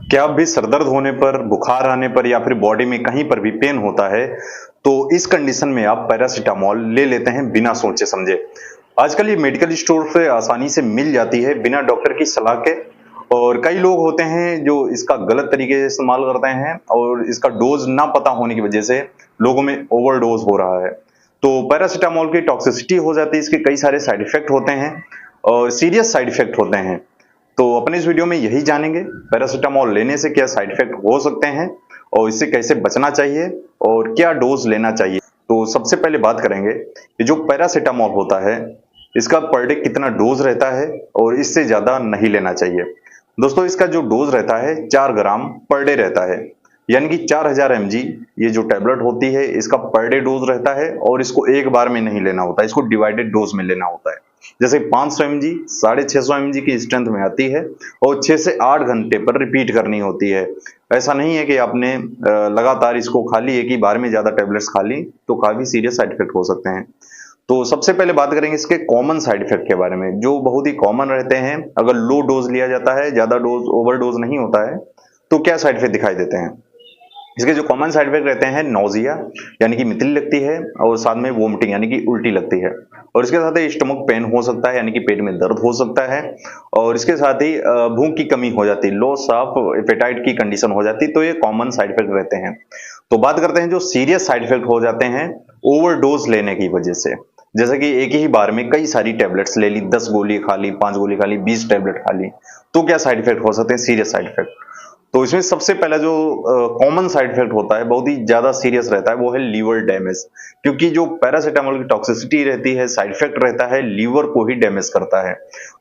क्या अब भी सरदर्द होने पर, बुखार आने पर या फिर बॉडी में कहीं पर भी पेन होता है, तो इस कंडीशन में आप पैरासिटामॉल ले लेते हैं बिना सोचे समझे। आजकल ये मेडिकल स्टोर पे आसानी से मिल जाती है बिना डॉक्टर की सलाह के। और कई लोग होते हैं जो इसका गलत तरीके से इस्तेमाल करते हैं और इसका डोज ना पता होने की वजह से लोगों में ओवरडोज हो रहा है। तो पैरासिटामॉल की टॉक्सिसिटी हो जाती है, इसके कई सारे साइड इफेक्ट होते हैं और सीरियस साइड इफेक्ट होते हैं। तो अपने इस वीडियो में यही जानेंगे पैरासिटामॉल लेने से क्या साइड इफेक्ट हो सकते हैं और इससे कैसे बचना चाहिए और क्या डोज लेना चाहिए। तो सबसे पहले बात करेंगे कि जो पैरासिटामॉल होता है इसका पर डे कितना डोज रहता है और इससे ज्यादा नहीं लेना चाहिए। दोस्तों, इसका जो डोज रहता है 4 ग्राम पर डे रहता है, यानी कि 4000 mg ये जो टैबलेट होती है इसका पर डे डोज रहता है और इसको एक बार में नहीं लेना होता है, इसको डिवाइडेड डोज में लेना होता है। जैसे 500 mg 650 mg की स्ट्रेंथ में आती है और 6 से 8 घंटे पर रिपीट करनी होती है। ऐसा नहीं है कि आपने लगातार इसको खा ली, एक ही बार में ज्यादा टेबलेट्स खा ली तो काफी सीरियस साइड इफेक्ट हो सकते हैं। तो सबसे पहले बात करेंगे इसके कॉमन साइड इफेक्ट के बारे में, जो बहुत ही कॉमन रहते हैं। अगर लो डोज लिया जाता है, ज्यादा डोज ओवरडोज नहीं होता है, तो क्या साइड इफेक्ट दिखाई देते हैं। इसके जो कॉमन साइड इफेक्ट रहते हैं, नोजिया यानी कि मितली लगती है और साथ में वोमिटिंग यानी कि उल्टी लगती है, और इसके साथ ही स्टमक पेन हो सकता है यानी कि पेट में दर्द हो सकता है, और इसके साथ ही भूख की कमी हो जाती है, लॉस ऑफ एपेटाइट की कंडीशन हो जाती है। तो ये कॉमन साइड इफेक्ट रहते हैं। तो बात करते हैं जो सीरियस साइड इफेक्ट हो जाते हैं ओवरडोज लेने की वजह से। जैसे कि एक ही बार में कई सारी टेबलेट्स ले ली, 10 गोली खा ली, 5 गोली खा ली, 20 टेबलेट खा ली, तो क्या साइड इफेक्ट हो सकते हैं, सीरियस साइड इफेक्ट। तो इसमें सबसे पहला जो कॉमन साइड इफेक्ट होता है, बहुत ही ज्यादा सीरियस रहता है, वो है लीवर डैमेज। क्योंकि जो पैरासिटामोल की टॉक्सिसिटी रहती है, साइड इफेक्ट रहता है, लीवर को ही डैमेज करता है।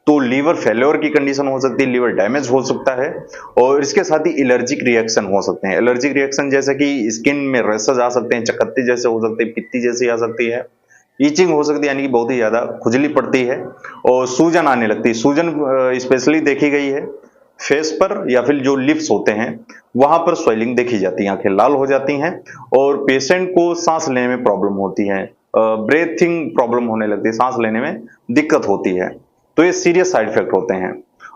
तो लीवर फेल्योर की कंडीशन हो सकती है, लीवर डैमेज हो सकता है, और इसके साथ ही एलर्जिक रिएक्शन हो सकते हैं। एलर्जिक रिएक्शन जैसे कि स्किन में रैशेज आ सकते हैं, चकत्ती जैसे हो सकते हैं, पित्ती जैसी आ सकती है, ईचिंग हो सकती है यानी कि बहुत ही ज्यादा खुजली पड़ती है, और सूजन आने लगती है। सूजन स्पेशली देखी गई है फेस पर या फिर जो लिप्स होते हैं वहां पर स्वेलिंग देखी जाती है, आंखें लाल हो जाती हैं, और पेशेंट को सांस लेने में प्रॉब्लम होती है, ब्रेथिंग प्रॉब्लम होने लगती है, सांस लेने में दिक्कत होती है। तो ये सीरियस साइड इफेक्ट होते हैं।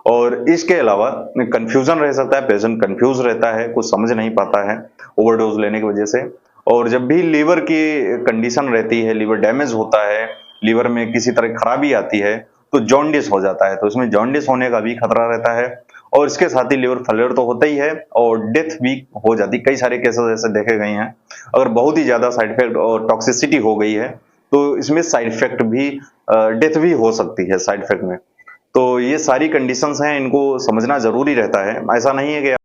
और इसके अलावा कंफ्यूजन रह सकता है, पेशेंट कंफ्यूज रहता है, कुछ समझ नहीं पाता है ओवरडोज लेने की वजह से। और जब भी लीवर की कंडीशन रहती है, लीवर डैमेज होता है, लीवर में किसी तरह खराबी आती है, तो जॉन्डिस हो जाता है। तो इसमें जॉन्डिस होने का भी खतरा रहता है, और इसके साथ ही लिवर फेलियर तो होता ही है और डेथ भी हो जाती है। कई सारे केसेस ऐसे देखे गए हैं। अगर बहुत ही ज्यादा साइड इफेक्ट और टॉक्सिसिटी हो गई है तो इसमें साइड इफेक्ट भी, डेथ भी हो सकती है साइड इफेक्ट में। तो ये सारी कंडीशंस हैं, इनको समझना जरूरी रहता है। ऐसा नहीं है कि